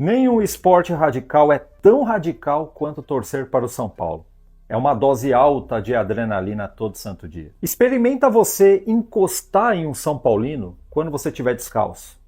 Nenhum esporte radical é tão radical quanto torcer para o São Paulo. É uma dose alta de adrenalina todo santo dia. Experimenta você encostar em um São Paulino quando você estiver descalço.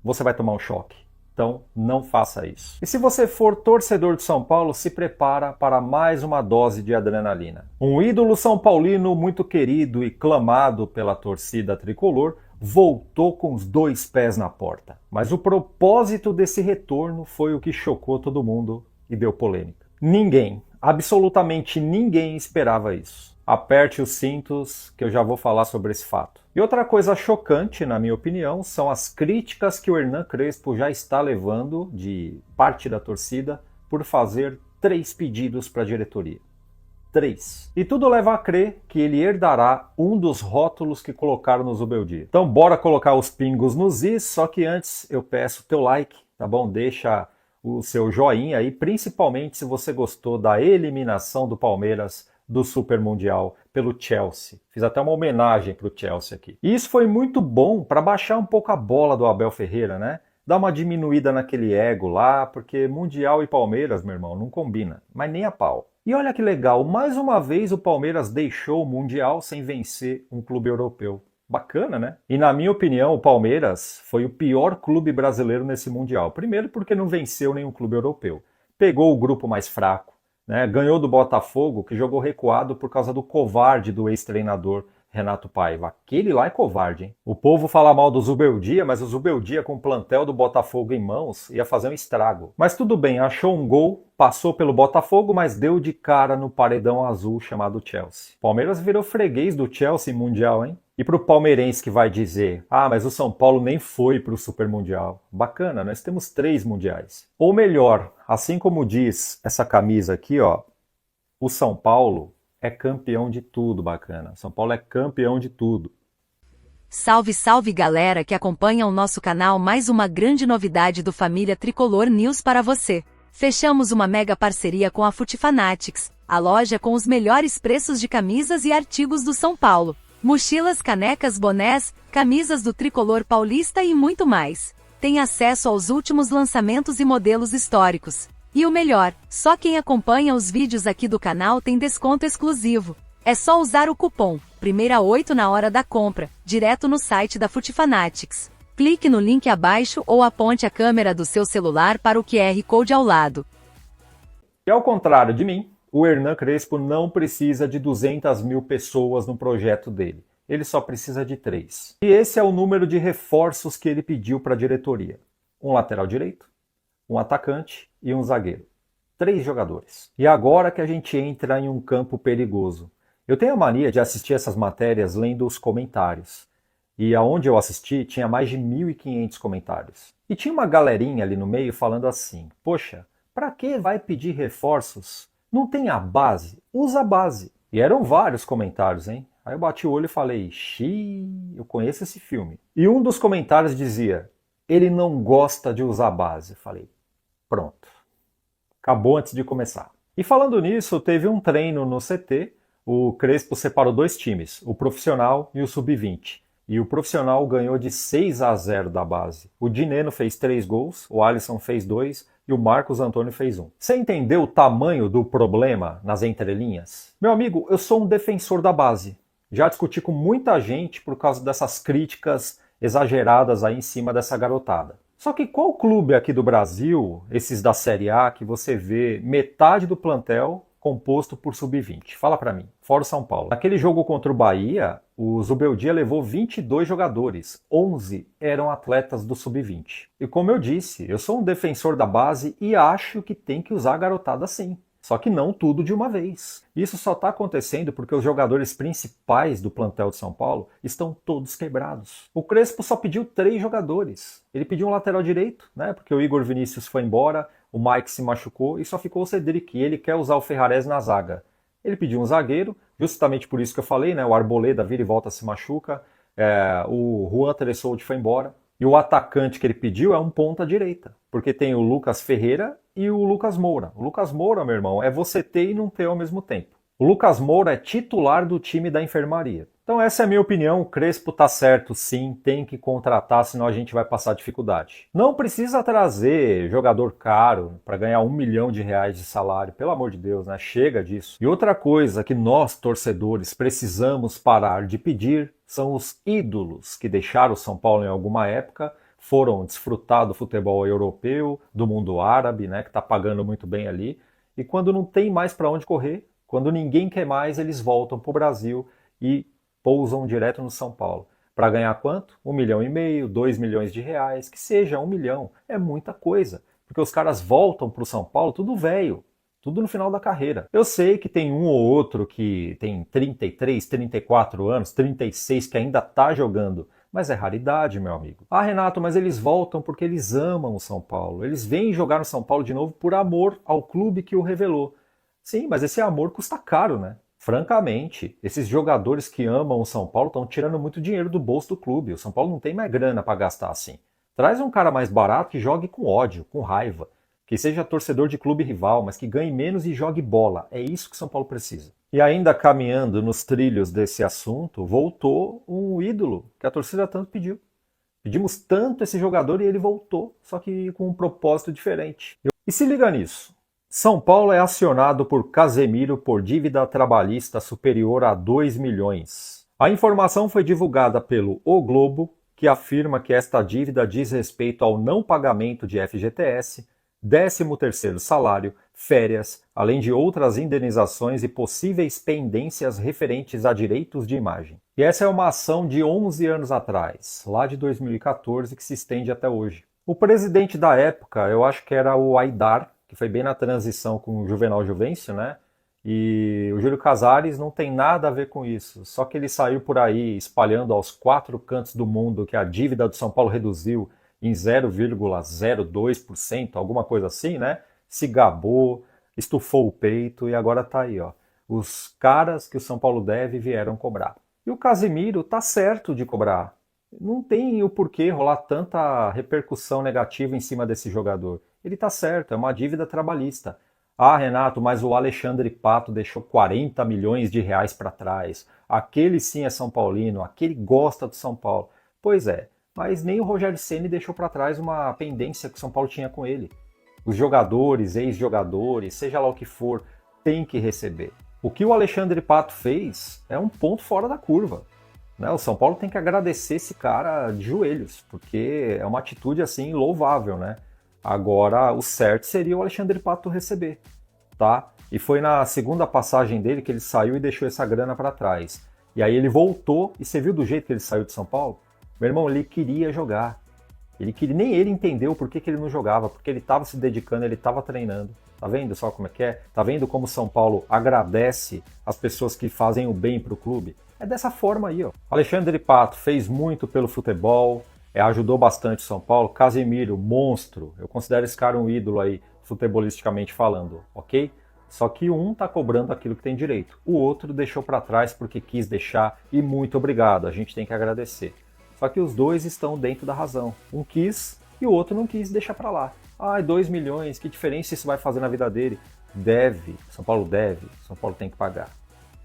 Você vai tomar um choque. Então, não faça isso. E se você for torcedor de São Paulo, se prepara para mais uma dose de adrenalina. Um ídolo são paulino muito querido e clamado pela torcida tricolor voltou com os dois pés na porta. Mas o propósito desse retorno foi o que chocou todo mundo e deu polêmica. Ninguém, absolutamente ninguém esperava isso. Aperte os cintos que eu já vou falar sobre esse fato. E outra coisa chocante, na minha opinião, são as críticas que o Hernan Crespo já está levando de parte da torcida por fazer 3 pedidos para a diretoria. 3. E tudo leva a crer que ele herdará um dos rótulos que colocaram no Zubeldia. Então bora colocar os pingos nos is, só que antes eu peço teu like, tá bom? Deixa o seu joinha aí, principalmente se você gostou da eliminação do Palmeiras do Super Mundial pelo Chelsea. Fiz até uma homenagem para o Chelsea aqui. E isso foi muito bom para baixar um pouco a bola do Abel Ferreira, né? Dar uma diminuída naquele ego lá, porque Mundial e Palmeiras, meu irmão, não combina, mas nem a pau. E olha que legal, mais uma vez o Palmeiras deixou o Mundial sem vencer um clube europeu. Bacana, né? E na minha opinião, o Palmeiras foi o pior clube brasileiro nesse Mundial. Primeiro porque não venceu nenhum clube europeu. Pegou o grupo mais fraco, né? Ganhou do Botafogo, que jogou recuado por causa do covarde do ex-treinador Renato Paiva. Aquele lá é covarde, hein? O povo fala mal do Zubeldia, mas o Zubeldia com o plantel do Botafogo em mãos ia fazer um estrago. Mas tudo bem, achou um gol, passou pelo Botafogo, mas deu de cara no paredão azul chamado Chelsea. Palmeiras virou freguês do Chelsea Mundial, hein? E pro palmeirense que vai dizer, mas o São Paulo nem foi pro Super Mundial. Bacana, nós temos 3 mundiais. Ou melhor, assim como diz essa camisa aqui, ó, o São Paulo é campeão de tudo, bacana. São Paulo é campeão de tudo. Salve, salve galera que acompanha o nosso canal, mais uma grande novidade do Família Tricolor News para você. Fechamos uma mega parceria com a Futifanatics, a loja com os melhores preços de camisas e artigos do São Paulo. Mochilas, canecas, bonés, camisas do Tricolor Paulista e muito mais. Tem acesso aos últimos lançamentos e modelos históricos. E o melhor, só quem acompanha os vídeos aqui do canal tem desconto exclusivo. É só usar o cupom Primeira 8 na hora da compra, direto no site da Futifanatics. Clique no link abaixo ou aponte a câmera do seu celular para o QR Code ao lado. E ao contrário de mim, o Hernan Crespo não precisa de 200 mil pessoas no projeto dele. Ele só precisa de 3. E esse é o número de reforços que ele pediu para a diretoria. Um lateral direito, um atacante e um zagueiro. 3 jogadores. E agora que a gente entra em um campo perigoso. Eu tenho a mania de assistir essas matérias lendo os comentários. E aonde eu assisti tinha mais de 1.500 comentários. E tinha uma galerinha ali no meio falando assim, poxa, para que vai pedir reforços? Não tem a base? Usa a base. E eram vários comentários, hein? Aí eu bati o olho e falei, xiii, eu conheço esse filme. E um dos comentários dizia, ele não gosta de usar a base. Eu falei, pronto. Acabou antes de começar. E falando nisso, teve um treino no CT, o Crespo separou 2 times, o profissional e o sub-20. E o profissional ganhou de 6-0 da base. O Dineno fez 3 gols, o Alisson fez 2 e o Marcos Antônio fez 1. Você entendeu o tamanho do problema nas entrelinhas? Meu amigo, eu sou um defensor da base. Já discuti com muita gente por causa dessas críticas exageradas aí em cima dessa garotada. Só que qual clube aqui do Brasil, esses da Série A, que você vê metade do plantel composto por sub-20? Fala pra mim, fora o São Paulo. Naquele jogo contra o Bahia, o Zubeldia levou 22 jogadores, 11 eram atletas do sub-20. E como eu disse, eu sou um defensor da base e acho que tem que usar a garotada sim. Só que não tudo de uma vez. Isso só está acontecendo porque os jogadores principais do plantel de São Paulo estão todos quebrados. O Crespo só pediu 3 jogadores. Ele pediu um lateral direito, né? Porque o Igor Vinícius foi embora, o Mike se machucou e só ficou o Cedric. E ele quer usar o Ferrarés na zaga. Ele pediu um zagueiro, justamente por isso que eu falei, né? O Arboleda vira e volta se machuca. O Juan Teressoldi foi embora. E o atacante que ele pediu é um ponta direita, porque tem o Lucas Ferreira e o Lucas Moura. O Lucas Moura, meu irmão, é você ter e não ter ao mesmo tempo. O Lucas Moura é titular do time da enfermaria. Então essa é a minha opinião, o Crespo tá certo sim, tem que contratar, senão a gente vai passar dificuldade. Não precisa trazer jogador caro para ganhar R$1 milhão de salário, pelo amor de Deus, né? Chega disso. E outra coisa que nós, torcedores, precisamos parar de pedir são os ídolos que deixaram o São Paulo em alguma época, foram desfrutar do futebol europeu, do mundo árabe, né, que tá pagando muito bem ali, e quando não tem mais para onde correr, quando ninguém quer mais, eles voltam pro Brasil e pousam direto no São Paulo. Para ganhar quanto? 1,5 milhão, 2 milhões de reais, que seja 1 milhão. É muita coisa, porque os caras voltam para o São Paulo tudo velho, tudo no final da carreira. Eu sei que tem um ou outro que tem 33, 34 anos, 36, que ainda tá jogando, mas é raridade, meu amigo. Ah, Renato, mas eles voltam porque eles amam o São Paulo. Eles vêm jogar no São Paulo de novo por amor ao clube que o revelou. Sim, mas esse amor custa caro, né? Francamente, esses jogadores que amam o São Paulo estão tirando muito dinheiro do bolso do clube. O São Paulo não tem mais grana para gastar assim. Traz um cara mais barato que jogue com ódio, com raiva, que seja torcedor de clube rival, mas que ganhe menos e jogue bola. É isso que o São Paulo precisa. E ainda caminhando nos trilhos desse assunto, voltou um ídolo que a torcida tanto pediu. Pedimos tanto esse jogador e ele voltou, só que com um propósito diferente. E se liga nisso. São Paulo é acionado por Casemiro por dívida trabalhista superior a 2 milhões. A informação foi divulgada pelo O Globo, que afirma que esta dívida diz respeito ao não pagamento de FGTS, 13º salário, férias, além de outras indenizações e possíveis pendências referentes a direitos de imagem. E essa é uma ação de 11 anos atrás, lá de 2014, que se estende até hoje. O presidente da época, eu acho que era o Aidar, que foi bem na transição com o Juvenal Juvencio, né? E o Júlio Casares não tem nada a ver com isso. Só que ele saiu por aí espalhando aos 4 cantos do mundo que a dívida do São Paulo reduziu em 0,02%, alguma coisa assim, né? Se gabou, estufou o peito e agora tá aí, ó. Os caras que o São Paulo deve vieram cobrar. E o Casemiro tá certo de cobrar. Não tem o porquê rolar tanta repercussão negativa em cima desse jogador. Ele tá certo, é uma dívida trabalhista. Ah, Renato, mas o Alexandre Pato deixou 40 milhões de reais para trás. Aquele sim é São Paulino, aquele gosta do São Paulo. Pois é, mas nem o Rogério Ceni deixou para trás uma pendência que o São Paulo tinha com ele. Os jogadores, ex-jogadores, seja lá o que for, tem que receber. O que o Alexandre Pato fez é um ponto fora da curva. O São Paulo tem que agradecer esse cara de joelhos, porque é uma atitude assim louvável, né? Agora, o certo seria o Alexandre Pato receber, tá? E foi na segunda passagem dele que ele saiu e deixou essa grana para trás. E aí ele voltou, e você viu do jeito que ele saiu de São Paulo? Meu irmão, ele queria jogar. Nem ele entendeu por que ele não jogava, porque ele estava se dedicando, ele estava treinando. Tá vendo só como é que é? Tá vendo como o São Paulo agradece as pessoas que fazem o bem pro clube? É dessa forma aí, ó. Alexandre Pato fez muito pelo futebol, ajudou bastante o São Paulo. Casemiro, monstro. Eu considero esse cara um ídolo aí, futebolisticamente falando, ok? Só que um tá cobrando aquilo que tem direito. O outro deixou para trás porque quis deixar e muito obrigado, a gente tem que agradecer. Só que os dois estão dentro da razão. Um quis e o outro não quis deixar para lá. 2 milhões, que diferença isso vai fazer na vida dele? Deve, São Paulo deve, São Paulo tem que pagar.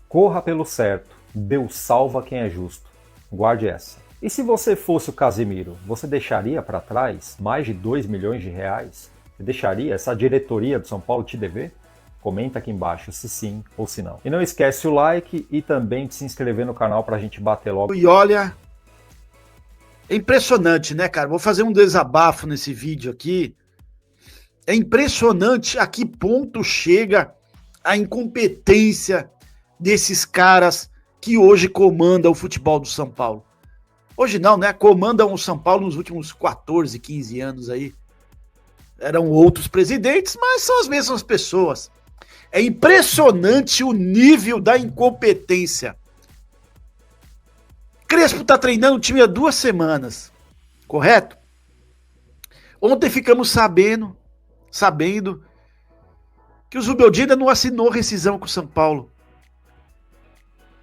Corra pelo certo, Deus salva quem é justo. Guarde essa. E se você fosse o Casemiro, você deixaria para trás mais de 2 milhões de reais? Você deixaria essa diretoria do São Paulo te dever? Comenta aqui embaixo se sim ou se não. E não esquece o like e também de se inscrever no canal para a gente bater logo. E olha, é impressionante, né, cara? Vou fazer um desabafo nesse vídeo aqui. É impressionante a que ponto chega a incompetência desses caras que hoje comandam o futebol do São Paulo. Hoje não, né? Comandam o São Paulo nos últimos 14, 15 anos aí. Eram outros presidentes, mas são as mesmas pessoas. É impressionante o nível da incompetência. Crespo tá treinando o time há 2 semanas, correto? Ontem ficamos sabendo que o Zubeldia ainda não assinou rescisão com o São Paulo.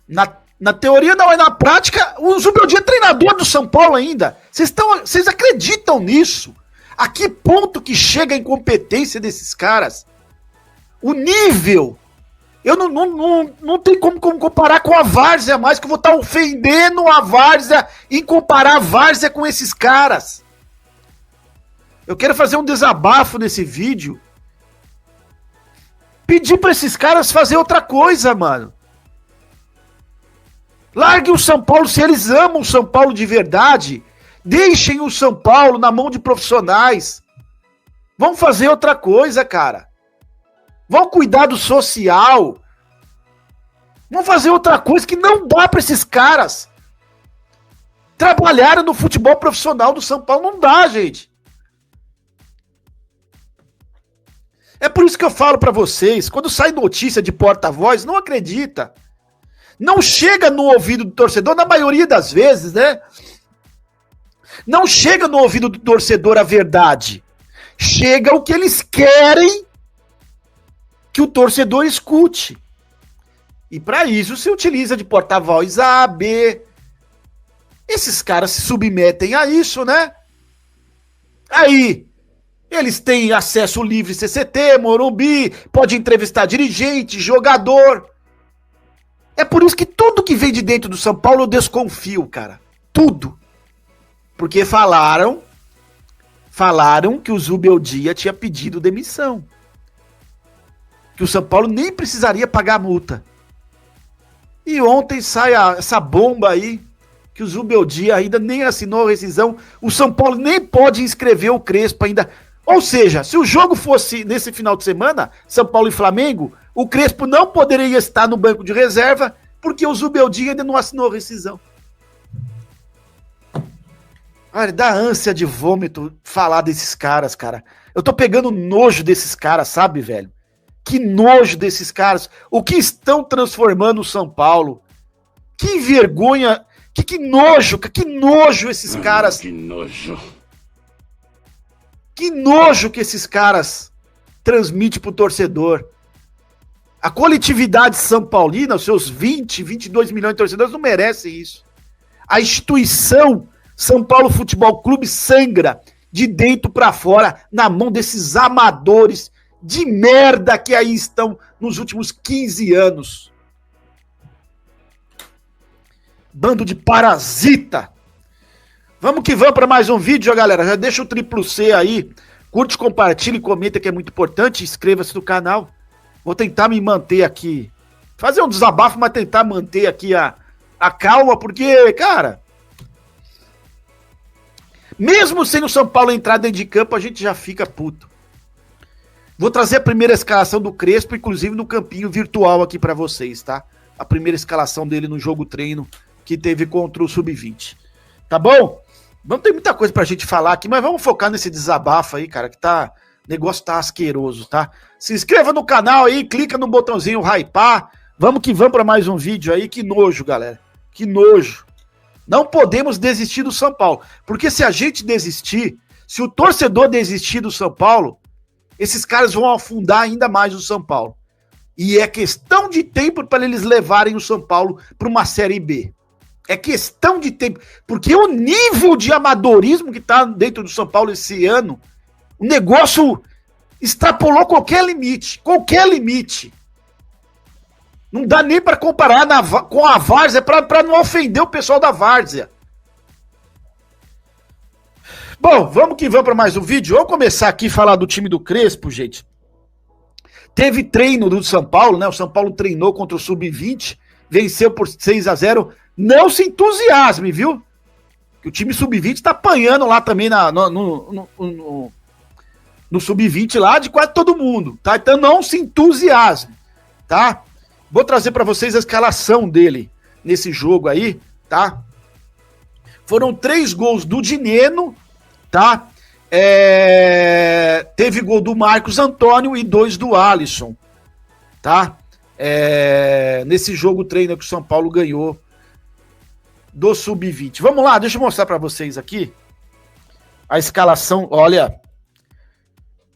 Na teoria não, é na prática, o Zubeldia é treinador do São Paulo ainda. Vocês acreditam nisso? A que ponto que chega a incompetência desses caras? O nível Eu não tem como comparar com a várzea mais, que eu vou estar ofendendo a várzea em comparar a várzea com esses caras. Eu quero fazer um desabafo nesse vídeo. Pedir para esses caras fazer outra coisa, mano. Larguem o São Paulo, se eles amam o São Paulo de verdade, deixem o São Paulo na mão de profissionais. Vão fazer outra coisa, cara. Vão cuidar do social. Vão fazer outra coisa que não dá para esses caras trabalharem no futebol profissional do São Paulo. Não dá, gente. É por isso que eu falo para vocês, quando sai notícia de porta-voz, não acredita. Não chega no ouvido do torcedor, na maioria das vezes, né? Não chega no ouvido do torcedor a verdade. Chega o que eles querem que o torcedor escute. E para isso se utiliza de porta-voz A, B. Esses caras se submetem a isso, né? Aí, eles têm acesso livre CCT, Morumbi, pode entrevistar dirigente, jogador. É por isso que tudo que vem de dentro do São Paulo eu desconfio, cara. Tudo. Porque falaram que o Zubeldia tinha pedido demissão. Que o São Paulo nem precisaria pagar a multa. E ontem sai essa bomba aí, que o Zubeldia ainda nem assinou a rescisão. O São Paulo nem pode inscrever o Crespo ainda. Ou seja, se o jogo fosse nesse final de semana, São Paulo e Flamengo, o Crespo não poderia estar no banco de reserva, porque o Zubeldia ainda não assinou a rescisão. Olha, dá ânsia de vômito falar desses caras, cara. Eu tô pegando nojo desses caras, sabe, velho? Que nojo desses caras. O que estão transformando o São Paulo. Que vergonha. Que nojo esses caras. Que nojo. Que nojo que esses caras transmitem pro torcedor. A coletividade São Paulina, os seus 20, 22 milhões de torcedores, não merecem isso. A instituição São Paulo Futebol Clube sangra de dentro para fora na mão desses amadores de merda que aí estão nos últimos 15 anos. Bando de parasita. Vamos que vamos para mais um vídeo, galera. Já deixa o triplo C aí. Curte, compartilha e comenta, que é muito importante. Inscreva-se no canal. Vou tentar me manter aqui. Fazer um desabafo, mas tentar manter aqui a calma, porque, cara, mesmo sem o São Paulo entrar dentro de campo, a gente já fica puto. Vou trazer a primeira escalação do Crespo, inclusive no campinho virtual aqui pra vocês, tá? A primeira escalação dele no jogo treino que teve contra o Sub-20. Tá bom? Não tem muita coisa pra gente falar aqui, mas vamos focar nesse desabafo aí, cara, que o negócio tá asqueroso, tá? Se inscreva no canal aí, clica no botãozinho hypar. Vamos que vamos pra mais um vídeo aí. Que nojo, galera. Que nojo. Não podemos desistir do São Paulo, porque se a gente desistir, se o torcedor desistir do São Paulo, esses caras vão afundar ainda mais o São Paulo. E é questão de tempo para eles levarem o São Paulo para uma Série B. É questão de tempo. Porque o nível de amadorismo que está dentro do São Paulo esse ano, o negócio extrapolou qualquer limite. Qualquer limite. Não dá nem para comparar com a várzea, para não ofender o pessoal da várzea. Bom, vamos que vamos para mais um vídeo. Vamos começar aqui a falar do time do Crespo, gente. Teve treino do São Paulo, né? O São Paulo treinou contra o Sub-20, venceu por 6-0. Não se entusiasme, viu? Que o time Sub-20 tá apanhando lá também no Sub-20 lá de quase todo mundo, tá? Então não se entusiasme, tá? Vou trazer para vocês a escalação dele nesse jogo aí, tá? Foram 3 gols do Dineno, tá? Teve gol do Marcos Antônio e 2 do Alisson, tá? Nesse jogo treino que o São Paulo ganhou do Sub-20. Vamos lá, deixa eu mostrar para vocês aqui a escalação. Olha,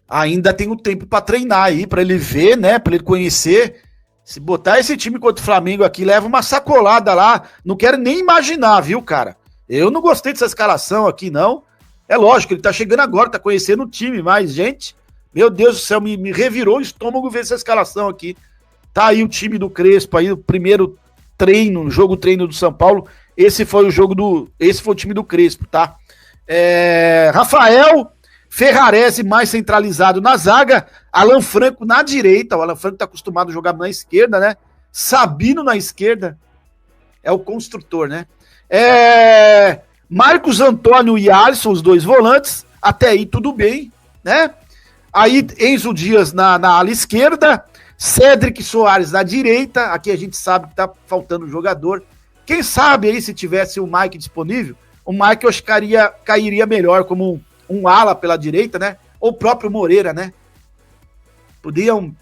ainda tem um tempo para treinar aí, para ele ver, né? Para ele conhecer. Se botar esse time contra o Flamengo aqui, leva uma sacolada lá. Não quero nem imaginar, viu, cara? Eu não gostei dessa escalação aqui, não. É lógico, ele tá chegando agora, tá conhecendo o time, mas, gente, meu Deus do céu, me revirou o estômago ver essa escalação aqui, Tá aí o time do Crespo, aí o primeiro treino, jogo treino do São Paulo. Esse foi o time do Crespo, tá? Rafael Ferrarese mais centralizado na zaga, Alan Franco na direita, o Alan Franco tá acostumado a jogar na esquerda, né? Sabino na esquerda, é o construtor, né? Marcos Antônio e Alisson, os dois volantes, até aí tudo bem, né? Aí Enzo Dias na ala esquerda, Cédric Soares na direita, aqui a gente sabe que tá faltando jogador. Quem sabe aí se tivesse o Mike disponível, o Mike eu acho que cairia melhor como um ala pela direita, né? Ou o próprio Moreira, né? Podiam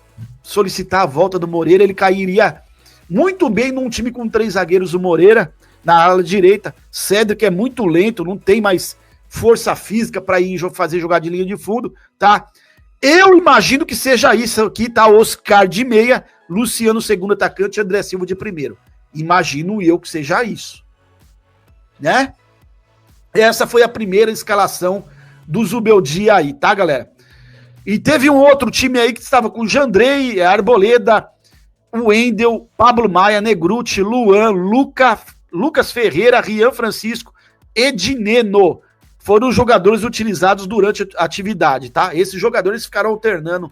solicitar a volta do Moreira, ele cairia muito bem num time com 3 zagueiros, o Moreira na ala direita. Cédric é muito lento, não tem mais força física para ir fazer jogar de linha de fundo, tá? Eu imagino que seja isso aqui, tá? Oscar de meia, Luciano segundo atacante, André Silva de primeiro. Imagino eu que seja isso, né? Essa foi a primeira escalação do Zubeldia aí, tá, galera? E teve um outro time aí que estava com Jandrei, Arboleda, Wendel, Pablo Maia, Negruti, Luan, Lucas Ferreira, Rian Francisco, Edineno. Foram os jogadores utilizados durante a atividade, tá? Esses jogadores ficaram alternando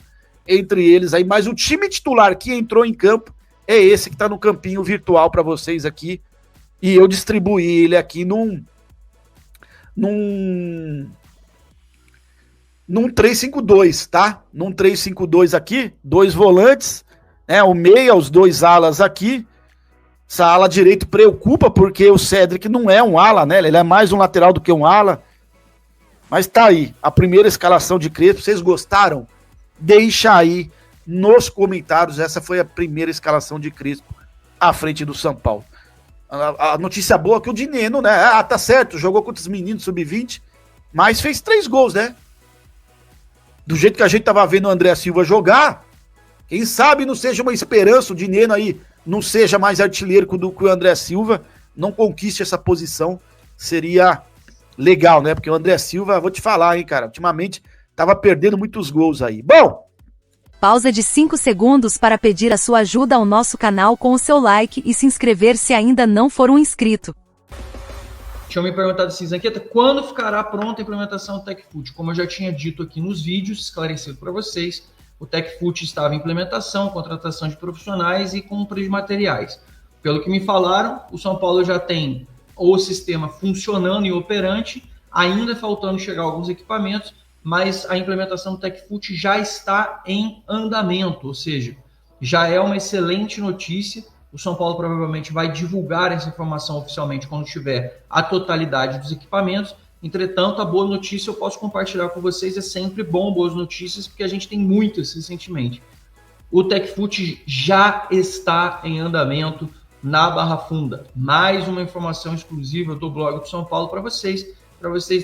entre eles aí, mas o time titular que entrou em campo é esse que tá no campinho virtual para vocês aqui. E eu distribuí ele aqui num 3-5-2, tá? Num 3-5-2 aqui, 2 volantes, né? O meia, os 2 alas aqui. Essa ala direito preocupa porque o Cédric não é um ala, né? Ele é mais um lateral do que um ala. Mas tá aí, a primeira escalação de Crespo. Vocês gostaram? Deixa aí nos comentários. Essa foi a primeira escalação de Crespo à frente do São Paulo. A notícia boa é que o Dineno, né? Tá certo, jogou contra os meninos sub-20, mas fez 3 gols, né? Do jeito que a gente tava vendo o André Silva jogar, quem sabe não seja uma esperança, o Dineno aí não seja mais artilheiro do que o André Silva, não conquiste essa posição, seria legal, né? Porque o André Silva, vou te falar, hein, cara, ultimamente tava perdendo muitos gols aí. Bom, pausa de 5 segundos para pedir a sua ajuda ao nosso canal com o seu like e se inscrever se ainda não for um inscrito. Tinha me perguntado assim, Zanqueta, quando ficará pronta a implementação do TechFoot? Como eu já tinha dito aqui nos vídeos, esclarecido para vocês, o TechFoot estava em implementação, contratação de profissionais e compra de materiais. Pelo que me falaram, o São Paulo já tem o sistema funcionando e operante, ainda faltando chegar alguns equipamentos, mas a implementação do TechFoot já está em andamento, ou seja, já é uma excelente notícia. O São Paulo provavelmente vai divulgar essa informação oficialmente quando tiver a totalidade dos equipamentos. Entretanto, a boa notícia eu posso compartilhar com vocês, é sempre bom boas notícias, porque a gente tem muitas recentemente. O TechFoot já está em andamento na Barra Funda. Mais uma informação exclusiva do blog do São Paulo para vocês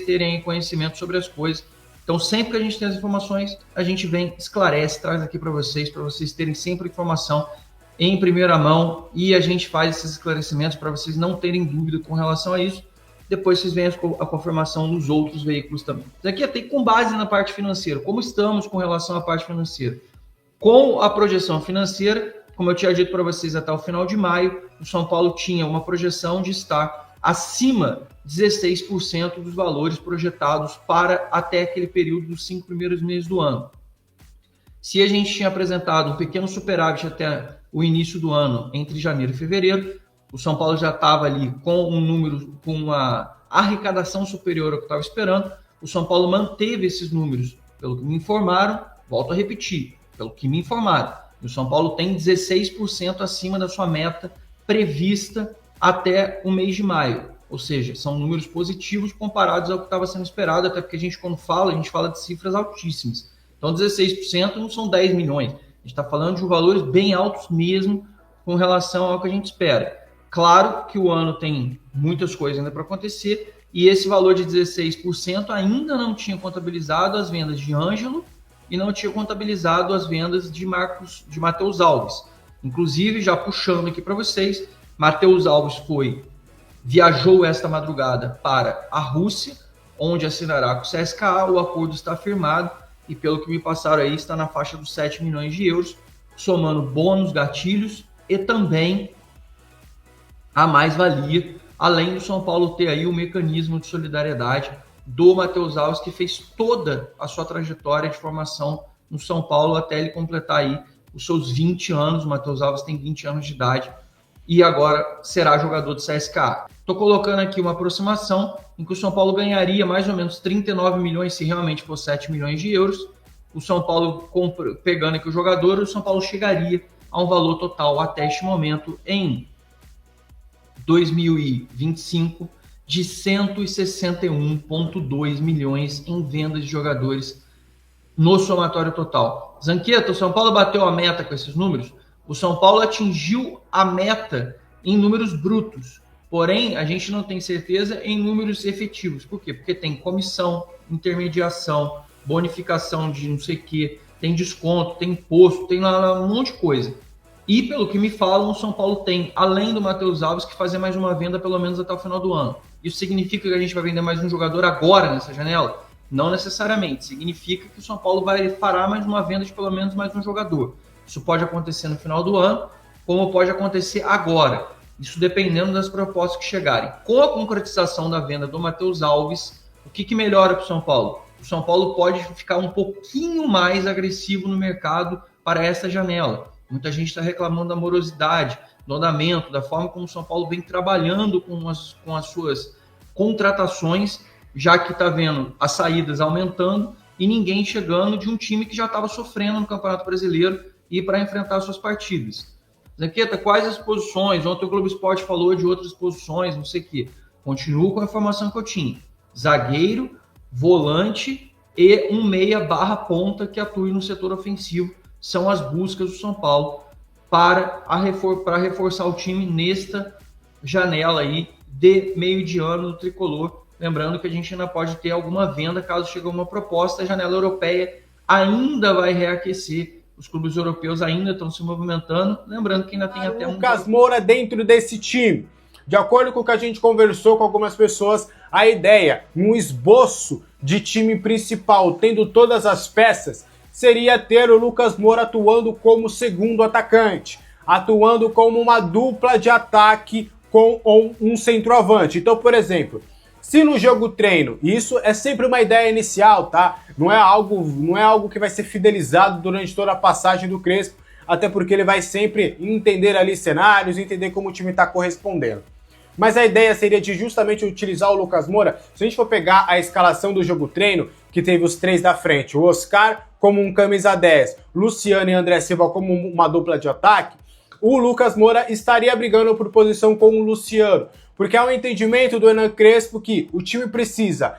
terem conhecimento sobre as coisas. Então, sempre que a gente tem as informações, a gente vem, esclarece, traz aqui para vocês terem sempre informação em primeira mão e a gente faz esses esclarecimentos para vocês não terem dúvida com relação a isso. Depois vocês veem a confirmação nos outros veículos também. Isso aqui é até com base na parte financeira. Como estamos com relação à parte financeira? Com a projeção financeira, como eu tinha dito para vocês até o final de maio, o São Paulo tinha uma projeção de estar acima de 16% dos valores projetados para até aquele período dos 5 primeiros meses do ano. Se a gente tinha apresentado um pequeno superávit até o início do ano, entre janeiro e fevereiro, o São Paulo já estava ali com um número, com uma arrecadação superior ao que estava esperando. O São Paulo manteve esses números, pelo que me informaram, volto a repetir, pelo que me informaram. O São Paulo tem 16% acima da sua meta prevista até o mês de maio. Ou seja, são números positivos comparados ao que estava sendo esperado, até porque a gente fala de cifras altíssimas. Então 16% não são 10 milhões. A gente está falando de valores bem altos mesmo com relação ao que a gente espera. Claro que o ano tem muitas coisas ainda para acontecer e esse valor de 16% ainda não tinha contabilizado as vendas de Ângelo e não tinha contabilizado as vendas de Matheus Alves. Inclusive, já puxando aqui para vocês, Matheus Alves viajou esta madrugada para a Rússia, onde assinará com o CSKA, o acordo está firmado e pelo que me passaram aí está na faixa dos 7 milhões de euros, somando bônus, gatilhos e também a mais-valia, além do São Paulo ter aí o mecanismo de solidariedade do Matheus Alves, que fez toda a sua trajetória de formação no São Paulo até ele completar aí os seus 20 anos. O Matheus Alves tem 20 anos de idade e agora será jogador do CSKA. Estou colocando aqui uma aproximação em que o São Paulo ganharia mais ou menos 39 milhões, se realmente for 7 milhões de euros. O São Paulo, pegando aqui o jogador, o São Paulo chegaria a um valor total até este momento em 2025 de 161,2 milhões em vendas de jogadores no somatório total. Zanqueta, o São Paulo bateu a meta com esses números? O São Paulo atingiu a meta em números brutos, porém a gente não tem certeza em números efetivos. Por quê? Porque tem comissão, intermediação, bonificação de não sei o que, tem desconto, tem imposto, tem lá um monte de coisa. E pelo que me falam, o São Paulo tem, além do Matheus Alves, que fazer mais uma venda pelo menos até o final do ano. Isso significa que a gente vai vender mais um jogador agora nessa janela? Não necessariamente. Significa que o São Paulo fará mais uma venda de pelo menos mais um jogador. Isso pode acontecer no final do ano, como pode acontecer agora. Isso dependendo das propostas que chegarem. Com a concretização da venda do Matheus Alves, o que melhora para o São Paulo? O São Paulo pode ficar um pouquinho mais agressivo no mercado para essa janela. Muita gente está reclamando da morosidade, do andamento, da forma como o São Paulo vem trabalhando com as suas contratações, já que está vendo as saídas aumentando e ninguém chegando de um time que já estava sofrendo no Campeonato Brasileiro e para enfrentar suas partidas. Zanqueta, quais as posições? Ontem o Globo Esporte falou de outras posições, não sei o quê. Continuo com a informação que eu tinha. Zagueiro, volante e um meia/ponta que atue no setor ofensivo. São as buscas do São Paulo para reforçar o time nesta janela aí de meio de ano do tricolor. Lembrando que a gente ainda pode ter alguma venda caso chegue uma proposta. A janela europeia ainda vai reaquecer. Os clubes europeus ainda estão se movimentando. Lembrando que ainda tem até Lucas Moura dentro desse time. De acordo com o que a gente conversou com algumas pessoas, a ideia, um esboço de time principal, tendo todas as peças, seria ter o Lucas Moura atuando como segundo atacante, atuando como uma dupla de ataque com um centroavante. Então, por exemplo, se no jogo treino, isso é sempre uma ideia inicial, tá? Não é algo que vai ser fidelizado durante toda a passagem do Crespo, até porque ele vai sempre entender ali cenários, entender como o time está correspondendo. Mas a ideia seria de justamente utilizar o Lucas Moura. Se a gente for pegar a escalação do jogo treino, que teve os três da frente, o Oscar como um camisa 10, Luciano e André Silva como uma dupla de ataque, o Lucas Moura estaria brigando por posição com o Luciano, porque é um entendimento do Hernan Crespo que o time precisa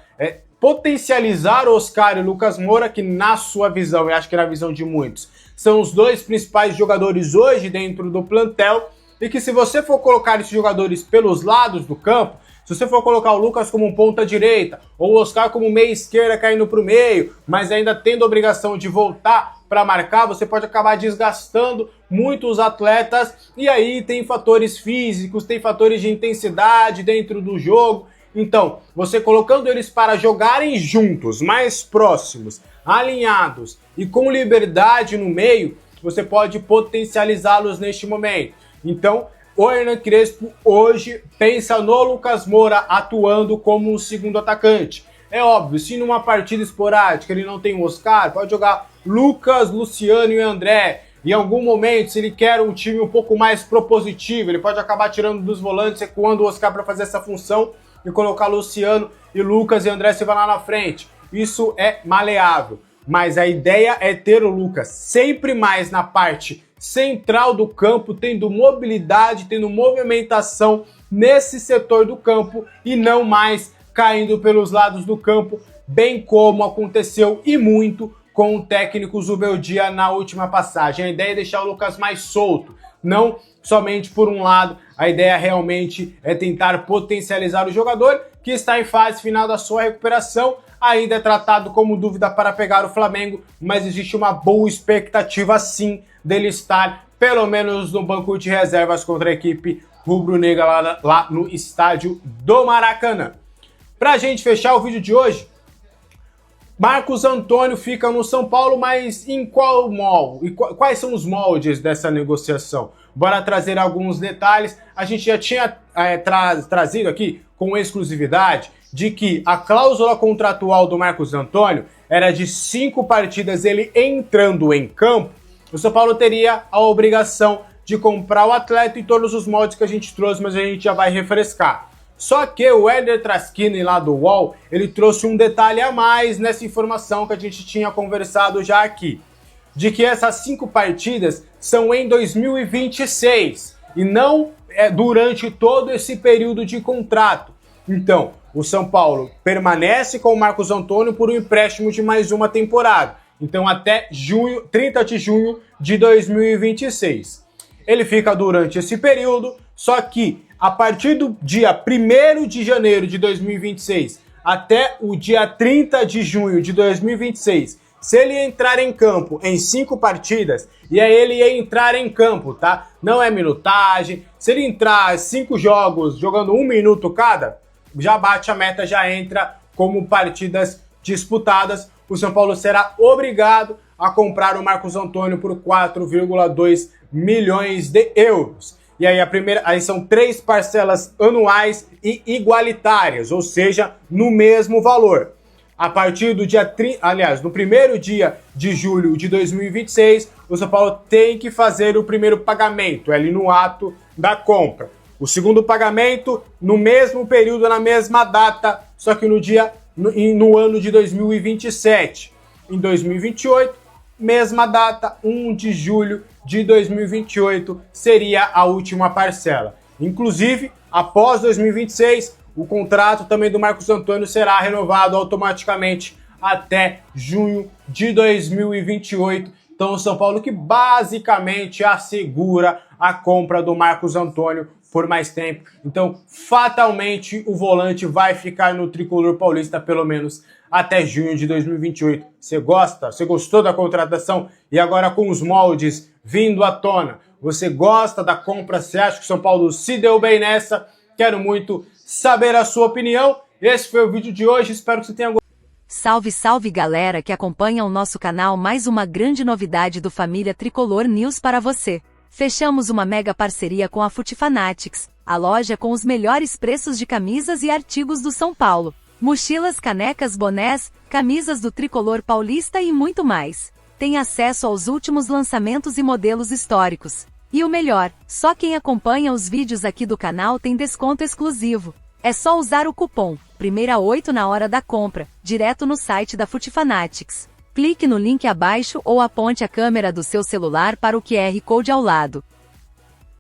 potencializar o Oscar e o Lucas Moura, que na sua visão, e acho que na visão de muitos, são os dois principais jogadores hoje dentro do plantel, e que se você for colocar esses jogadores pelos lados do campo, se você for colocar o Lucas como um ponta direita, ou o Oscar como meia esquerda caindo para o meio, mas ainda tendo a obrigação de voltar para marcar, você pode acabar desgastando muito os atletas, e aí tem fatores físicos, tem fatores de intensidade dentro do jogo. Então, você colocando eles para jogarem juntos, mais próximos, alinhados e com liberdade no meio, você pode potencializá-los neste momento. Então, o Hernan Crespo hoje pensa no Lucas Moura atuando como um segundo atacante. É óbvio, se numa partida esporádica ele não tem o Oscar, pode jogar Lucas, Luciano e André. Em algum momento, se ele quer um time um pouco mais propositivo, ele pode acabar tirando dos volantes, recuando o Oscar para fazer essa função e colocar Luciano e Lucas e André Silva lá na frente. Isso é maleável, mas a ideia é ter o Lucas sempre mais na parte central do campo, tendo mobilidade, tendo movimentação nesse setor do campo e não mais caindo pelos lados do campo, bem como aconteceu e muito com o técnico Zubeldia na última passagem. A ideia é deixar o Lucas mais solto, não somente por um lado. A ideia realmente é tentar potencializar o jogador, que está em fase final da sua recuperação, ainda é tratado como dúvida para pegar o Flamengo, mas existe uma boa expectativa sim dele estar pelo menos no banco de reservas contra a equipe rubro-negra lá no estádio do Maracanã. Pra gente fechar o vídeo de hoje, Marcos Antônio fica no São Paulo, mas em qual molde? E quais são os moldes dessa negociação? Bora trazer alguns detalhes. A gente já tinha trazido aqui com exclusividade de que a cláusula contratual do Marcos Antônio era de 5 partidas ele entrando em campo. O São Paulo teria a obrigação de comprar o atleta em todos os moldes que a gente trouxe, mas a gente já vai refrescar. Só que o Éder Traskini lá do UOL, ele trouxe um detalhe a mais nessa informação que a gente tinha conversado já aqui. De que essas 5 partidas são em 2026 e não durante todo esse período de contrato. Então, o São Paulo permanece com o Marcos Antônio por um empréstimo de mais uma temporada. Então, até 30 de junho de 2026. Ele fica durante esse período, só que a partir do dia 1º de janeiro de 2026 até o dia 30 de junho de 2026, se ele entrar em campo em 5 partidas, e aí ele ia entrar em campo, tá? Não é minutagem. Se ele entrar 5 jogos jogando 1 minuto cada, já bate a meta, já entra como partidas disputadas. O São Paulo será obrigado a comprar o Marcos Antônio por 4,2 milhões de euros. E aí aí são 3 parcelas anuais e igualitárias, ou seja, no mesmo valor. A partir do dia no primeiro dia de julho de 2026, o São Paulo tem que fazer o primeiro pagamento, ali no ato da compra. O segundo pagamento no mesmo período, na mesma data, só que no ano de 2027. Em 2028, mesma data, 1 de julho de 2028, seria a última parcela. Inclusive, após 2026, o contrato também do Marcos Antônio será renovado automaticamente até junho de 2028. Então, o São Paulo que basicamente assegura a compra do Marcos Antônio por mais tempo. Então, fatalmente, o volante vai ficar no tricolor paulista pelo menos até junho de 2028. Você gosta? Você gostou da contratação? E agora com os moldes vindo à tona, você gosta da compra? Você acha que o São Paulo se deu bem nessa? Quero muito saber a sua opinião. Esse foi o vídeo de hoje. Espero que você tenha gostado. Salve, salve galera que acompanha o nosso canal, mais uma grande novidade do Família Tricolor News para você. Fechamos uma mega parceria com a Futifanatics, a loja com os melhores preços de camisas e artigos do São Paulo. Mochilas, canecas, bonés, camisas do Tricolor Paulista e muito mais. Tem acesso aos últimos lançamentos e modelos históricos. E o melhor, só quem acompanha os vídeos aqui do canal tem desconto exclusivo. É só usar o cupom Primeira8 na hora da compra, direto no site da Futifanatics. Clique no link abaixo ou aponte a câmera do seu celular para o QR Code ao lado.